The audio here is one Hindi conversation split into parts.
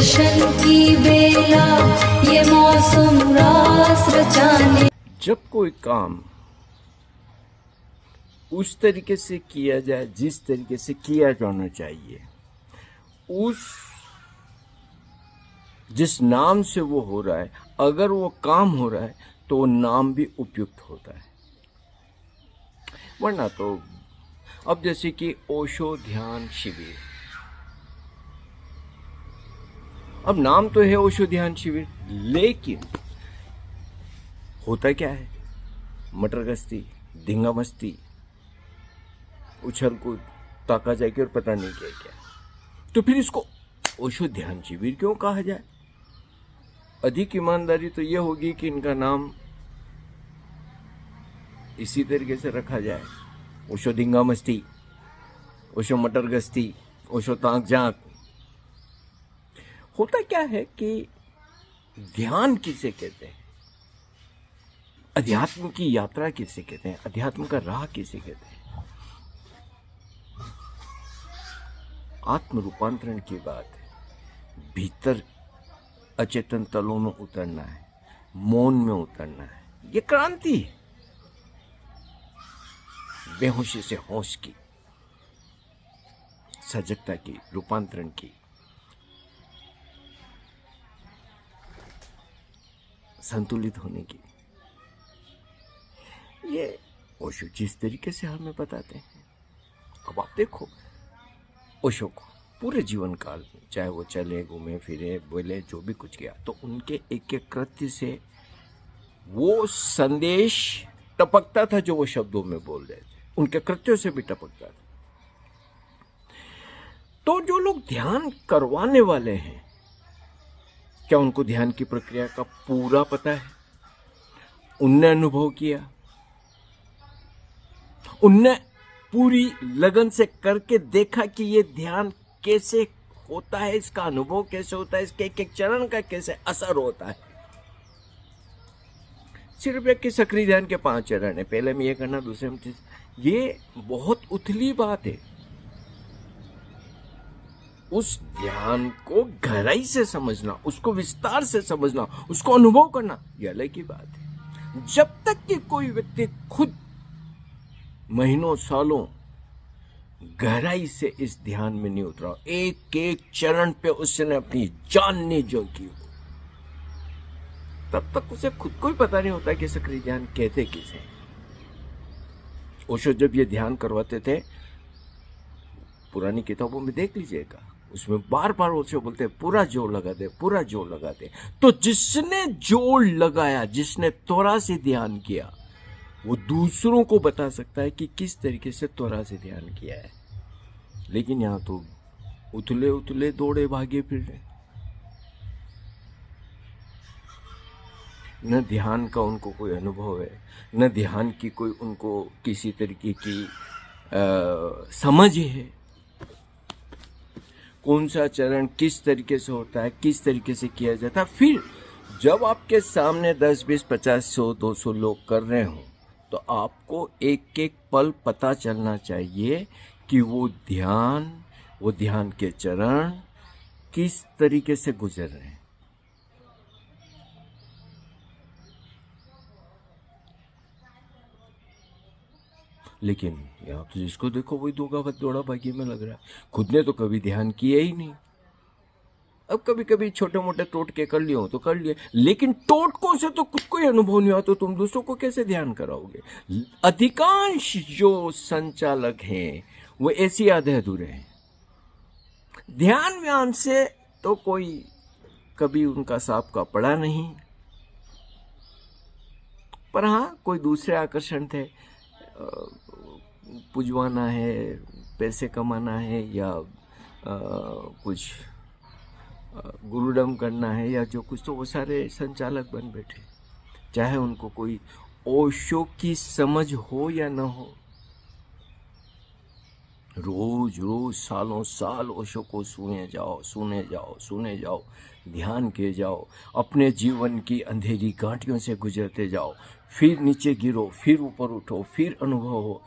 दर्शन की बेला ये मौसम रास रचाने। जब कोई काम उस तरीके से किया जाए जिस तरीके से किया जाना चाहिए, उस जिस नाम से वो हो रहा है, अगर वो काम हो रहा है तो वो नाम भी उपयुक्त होता है। वरना तो अब जैसे कि ओशो ध्यान शिविर, अब नाम तो है ओशो ध्यान शिविर, लेकिन होता क्या है? मटर गश्ती, धींगा मस्ती, उछल कूद, ताका जाके और पता नहीं क्या क्या। तो फिर इसको ओशो ध्यान शिविर क्यों कहा जाए? अधिक ईमानदारी तो यह होगी कि इनका नाम इसी तरीके से रखा जाए, ओशो धींगा मस्ती, ओशो मटर गश्ती, ओशो ताक झांक। होता क्या है कि ध्यान किसे कहते हैं, अध्यात्म की यात्रा किसे कहते हैं, अध्यात्म का राह किसे कहते हैं? आत्म रूपांतरण की बात है। भीतर अचेतन तलों में उतरना है, मौन में उतरना है। ये क्रांति है, बेहोशी से होश की, सजगता की, रूपांतरण की, संतुलित होने की। ये ओशो जिस तरीके से हमें बताते हैं, अब आप देखो ओशो को पूरे जीवन काल में, चाहे वो चले, घूमे, फिरे, बोले, जो भी कुछ किया, तो उनके एक एक कृत्य से वो संदेश टपकता था जो वो शब्दों में बोल रहे थे, उनके कृत्यों से भी टपकता था। तो जो लोग ध्यान करवाने वाले हैं, क्या उनको ध्यान की प्रक्रिया का पूरा पता है? उनने अनुभव किया, उनने पूरी लगन से करके देखा कि ये ध्यान कैसे होता है, इसका अनुभव कैसे होता है, इसके एक एक चरण का कैसे असर होता है। सिर्फ एक के सक्रिय ध्यान के 5 चरण है, पहले में ये करना, दूसरे में ये बहुत उथली बात है। उस ध्यान को गहराई से समझना, उसको विस्तार से समझना, उसको अनुभव करना, ये अलग ही बात है। जब तक कि कोई व्यक्ति खुद महीनों सालों गहराई से इस ध्यान में नहीं उतरा, एक एक चरण पे उसने अपनी जान नहीं झोंकी हो, तब तक उसे खुद को ही पता नहीं होता कि सक्रिय ध्यान कहते किसे। ओशो जब ये ध्यान करवाते थे, पुरानी किताबों में देख लीजिएगा, उसमें बार बार ओशो बोलते पूरा जोर लगा दे, पूरा जोर लगा दे। तो जिसने जोर लगाया, जिसने त्वरा से ध्यान किया, वो दूसरों को बता सकता है कि किस तरीके से त्वरा से ध्यान किया है। लेकिन यहां तो उथले उथले दौड़े भागे फिर रहे, न ध्यान का उनको कोई अनुभव है, न ध्यान की कोई उनको किसी तरीके की समझ है। कौन सा चरण किस तरीके से होता है, किस तरीके से किया जाता है। फिर जब आपके सामने 10, 20, 50, 100, 200 लोग कर रहे हो, तो आपको एक एक पल पता चलना चाहिए कि वो ध्यान के चरण किस तरीके से गुजर रहे हैं। लेकिन यहाँ तो जिसको देखो वही दौड़ा भागी में लग रहा है, खुद ने तो कभी ध्यान किया ही नहीं। अब कभी कभी छोटे मोटे टोटके कर लिए हो तो कर लिए, लेकिन टोटकों से तो खुद को ही अनुभव नहीं हुआ, तो तुम दूसरों को कैसे ध्यान कराओगे? अधिकांश जो संचालक हैं वो ऐसी आधे अधूरे हैं। ध्यान व्यान से तो कोई कभी उनका सांप का पड़ा नहीं, पर हाँ कोई दूसरे आकर्षण थे, पुजवाना है, पैसे कमाना है, या कुछ गुरुडम करना है, या जो कुछ, तो वो सारे संचालक बन बैठे, चाहे उनको कोई ओशो की समझ हो या न हो। रोज रोज सालों साल ओशो को सुने जाओ, ध्यान किए जाओ, अपने जीवन की अंधेरी घाटियों से गुजरते जाओ, फिर नीचे गिरो, फिर ऊपर उठो, फिर अनुभव हो।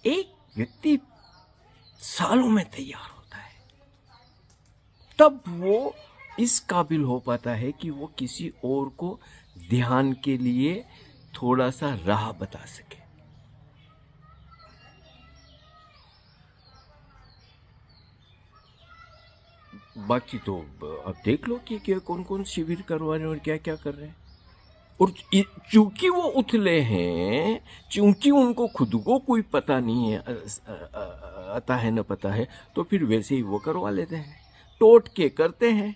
एक व्यक्ति सालों में तैयार होता है, तब वो इस काबिल हो पाता है कि वो किसी और को ध्यान के लिए थोड़ा सा राह बता सके। बाकी तो अब देख लो कि कौन कौन शिविर करवा रहे हैं और क्या क्या कर रहे हैं। और चूंकि वो उथले हैं, चूंकि उनको खुद को कोई पता नहीं है, आता है न पता है, तो फिर वैसे ही वो करवा लेते हैं, टोट के करते हैं।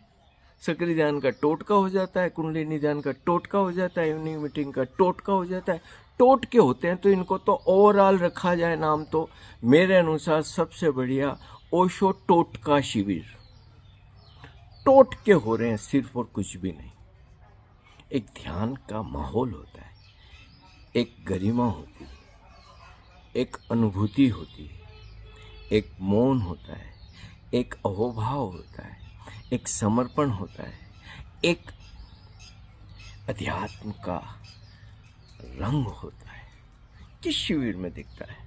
सक्रिय ध्यान का टोटका हो जाता है, कुंडलिनी ध्यान का टोटका हो जाता है, इवनिंग मीटिंग का टोटका हो जाता है। टोट के होते हैं तो इनको तो ओवरऑल रखा जाए नाम तो मेरे अनुसार सबसे बढ़िया ओशो टोटका शिविर। टोट के हो रहे हैं सिर्फ और कुछ भी नहीं। एक ध्यान का माहौल होता है, एक गरिमा होती है, एक अनुभूति होती है, एक मौन होता है, एक अहोभाव होता है, एक समर्पण होता है, एक अध्यात्म का रंग होता है। किस शिविर में दिखता है?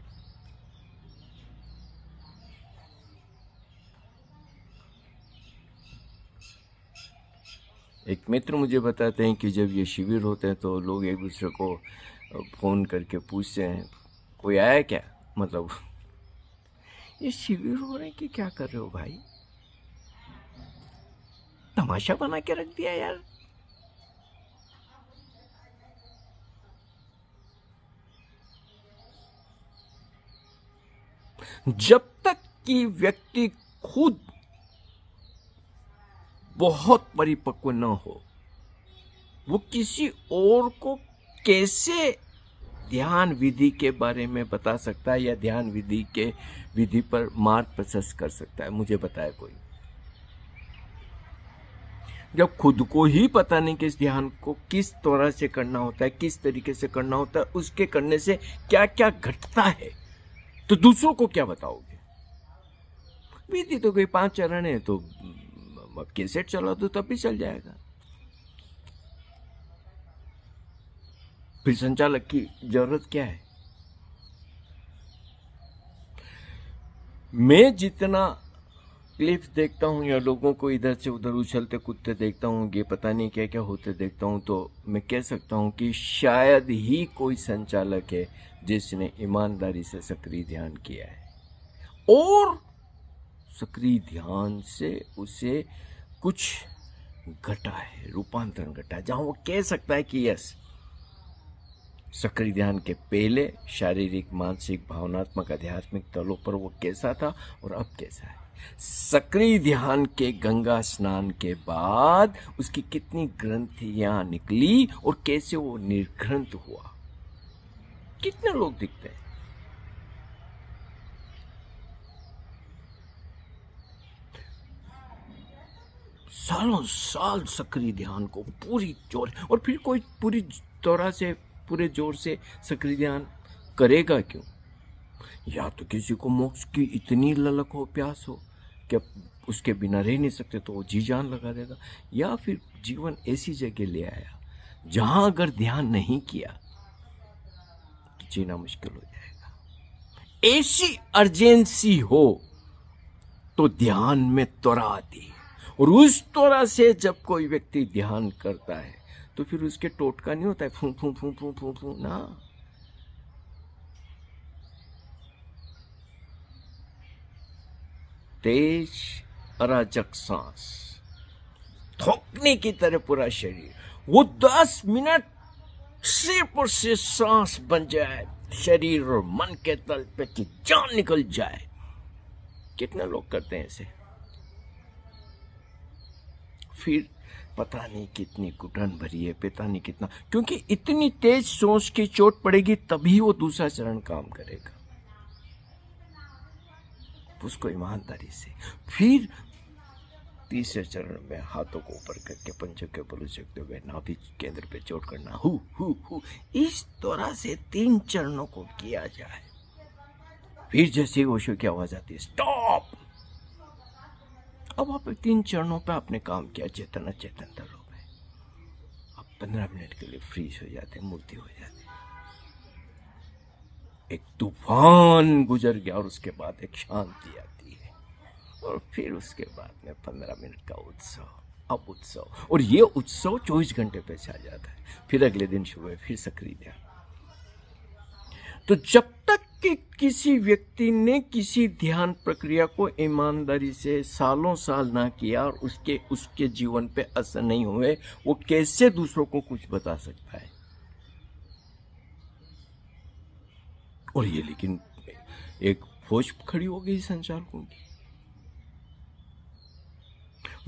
एक मित्र मुझे बताते हैं कि जब ये शिविर होते हैं तो लोग एक दूसरे को फोन करके पूछते हैं, कोई आया क्या? मतलब ये शिविर हो रहे हैं कि क्या कर रहे हो भाई? तमाशा बना के रख दिया यार। जब तक कि व्यक्ति खुद बहुत परिपक्व न हो, वो किसी और को कैसे ध्यान विधि के बारे में बता सकता है या ध्यान विधि पर मार्ग प्रशस्त कर सकता है? मुझे बताए कोई। जब खुद को ही पता नहीं कि इस ध्यान को किस तरह से करना होता है, किस तरीके से करना होता है, उसके करने से क्या क्या घटता है, तो दूसरों को क्या बताओगे? विधि तो कोई 5 चरण है, तो अब कैसेट चला दो तब भी चल जाएगा। फिर संचालक की जरूरत क्या है? मैं जितना क्लिप्स देखता हूँ या लोगों को इधर से उधर उछलते कूदते देखता हूँ, ये पता नहीं क्या क्या होते देखता हूँ, तो मैं कह सकता हूँ कि शायद ही कोई संचालक है जिसने ईमानदारी से सक्रिय ध्यान किया है और सक्रिय ध्यान से उसे कुछ घटा है, रूपांतरण घटा है, जहां वो कह सकता है कि यस, सक्रिय ध्यान के पहले शारीरिक, मानसिक, भावनात्मक, आध्यात्मिक तलों पर वो कैसा था और अब कैसा है। सक्रिय ध्यान के गंगा स्नान के बाद उसकी कितनी ग्रंथियां निकली और कैसे वो निर्ग्रंथ हुआ। कितने लोग दिखते हैं? सालों साल सक्रिय ध्यान को पूरी जोर, और फिर कोई पूरी तरह से पूरे जोर से सक्रिय ध्यान करेगा क्यों? या तो किसी को मोक्ष की इतनी ललक हो, प्यास हो कि उसके बिना रह नहीं सकते, तो वो जी जान लगा देगा। या फिर जीवन ऐसी जगह ले आया जहां अगर ध्यान नहीं किया तो जीना मुश्किल हो जाएगा। ऐसी अर्जेंसी हो तो ध्यान में त्वरा आती है, और उस तरह से जब कोई व्यक्ति ध्यान करता है तो फिर उसके टोटका नहीं होता है फू फू फू फू फू फू ना। तेज अराजक सांस, थोकने की तरह पूरा शरीर, वो 10 मिनट सिर्फ और सिर्फ सांस बन जाए शरीर और मन के तल पे की जान निकल जाए। कितने लोग करते हैं ऐसे? फिर पता नहीं कितनी घुटन भरी है, पता नहीं कितना, क्योंकि इतनी तेज सांस की चोट पड़ेगी तभी वो दूसरा चरण काम करेगा। उसको ईमानदारी से फिर तीसरे चरण में हाथों को ऊपर करके पंचों के बल सकते हुए नाभि केंद्र पे चोट करना, हु हु हु। इस तरह से 3 चरणों को किया जाए। फिर जैसे ओशो की आवाज आती है, स्टॉप। अब आप 3 चरणों पे आपने काम किया, चेतन अचेतन तलों में। अब 15 मिनट के लिए फ्रीज हो जाते, मूर्ति हो जाती। एक तूफान गुजर गया और उसके बाद एक शांति आती है, और फिर उसके बाद में 15 मिनट का उत्सव। अब उत्सव, और ये उत्सव 24 घंटे पे आ जाता है। फिर अगले दिन सुबह फिर सक्रिय ध्यान। तो जब तक कि किसी व्यक्ति ने किसी ध्यान प्रक्रिया को ईमानदारी से सालों साल ना किया और उसके जीवन पे असर नहीं हुए, वो कैसे दूसरों को कुछ बता सकता है? और ये लेकिन एक फौज खड़ी हो गई संचालकों की।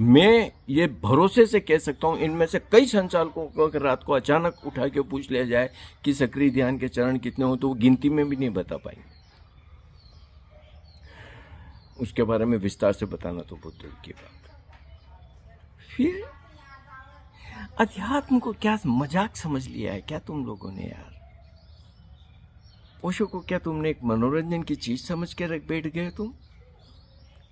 मैं ये भरोसे से कह सकता हूं, इनमें से कई संचालकों को अगर रात को अचानक उठा के पूछ लिया जाए कि सक्रिय ध्यान के चरण कितने हो, तो वो गिनती में भी नहीं बता पाएंगे। उसके बारे में विस्तार से बताना तो बहुत दूर की बात। फिर अध्यात्म को क्या मजाक समझ लिया है क्या तुम लोगों ने यार? ओशो को क्या तुमने एक मनोरंजन की चीज समझ के रख बैठ गए? तुम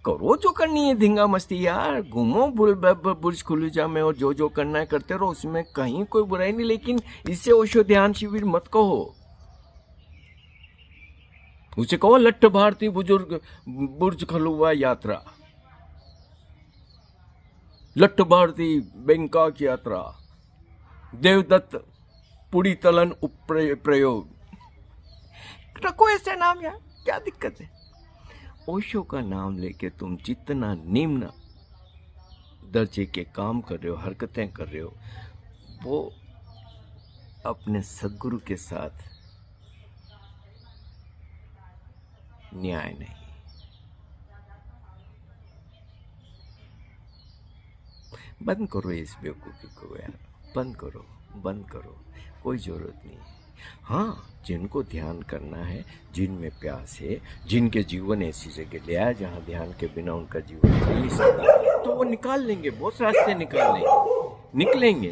करो जो करनी है, धिंगा मस्ती यार, घूमो बुर्ज खलीफा में और जो करना है करते रहो, उसमें कहीं कोई बुराई नहीं। लेकिन इससे ओशो ध्यान शिविर मत कहो, उसे कहो लट्ठ भारती बुर्ज खलीफा यात्रा, लट्ठ भारती बैंकॉक यात्रा, देवदत्त पुड़ी तलन प्रयोग, रखो ऐसे नाम यार, क्या दिक्कत है? ओशो का नाम लेके तुम जितना निम्न दर्जे के काम कर रहे हो, हरकतें कर रहे हो, वो अपने सद्गुरु के साथ न्याय नहीं। बंद करो इस बेवकूफ़ी को यार, बंद करो, कोई ज़रूरत नहीं है। हाँ, जिनको ध्यान करना है, जिनमें प्यास है, जिनके जीवन ऐसी जगह ले आया जहाँ ध्यान के बिना उनका जीवन चल नहीं सकता, तो वो निकाल लेंगे, बहुत रास्ते निकलेंगे।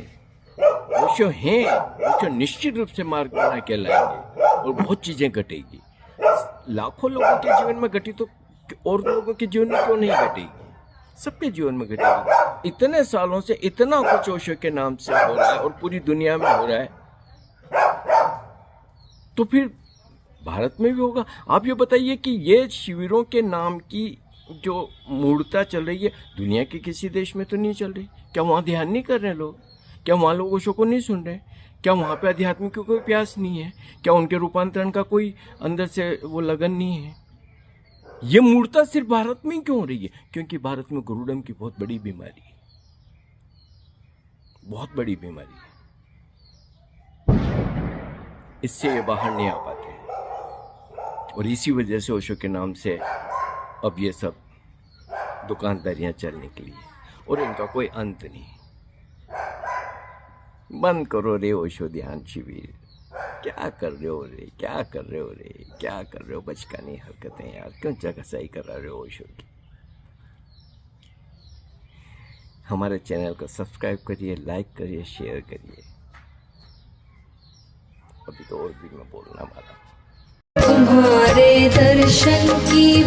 ओशो हैं, ओशो निश्चित रूप से मार्ग बना के लाएंगे और बहुत चीज़ें घटेगी। लाखों लोगों के जीवन में घटी तो और लोगों के जीवन में क्यों नहीं घटेगी? सबके जीवन में घटेगी। इतने सालों से इतना कुछ ओशो के नाम से हो रहा है और पूरी दुनिया में हो रहा है, तो फिर भारत में भी होगा। आप ये बताइए कि ये शिविरों के नाम की जो मूर्ता चल रही है, दुनिया के किसी देश में तो नहीं चल रही। क्या वहाँ ध्यान नहीं कर रहे लोग? क्या वहाँ लोग ओशो को नहीं सुन रहे? क्या वहाँ पे अध्यात्म की कोई प्यास नहीं है? क्या उनके रूपांतरण का कोई अंदर से वो लगन नहीं है? ये मूर्ता सिर्फ भारत में क्यों हो रही है? क्योंकि भारत में गुरुडम की बहुत बड़ी बीमारी है, बहुत बड़ी बीमारी है। इससे ये बाहर नहीं आ पाते हैं और इसी वजह से ओशो के नाम से अब ये सब दुकानदारियां चल निकली है और इनका कोई अंत नहीं। बंद करो रे ओशो ध्यान शिविर, क्या कर रहे हो बचकानी हरकतें यार, क्यों जगसाई करा रहे हो ओशो की? हमारे चैनल को सब्सक्राइब करिए, लाइक करिए, शेयर करिए। अभी तो और भी मैं बोलना वाला। तुम्हारे दर्शन की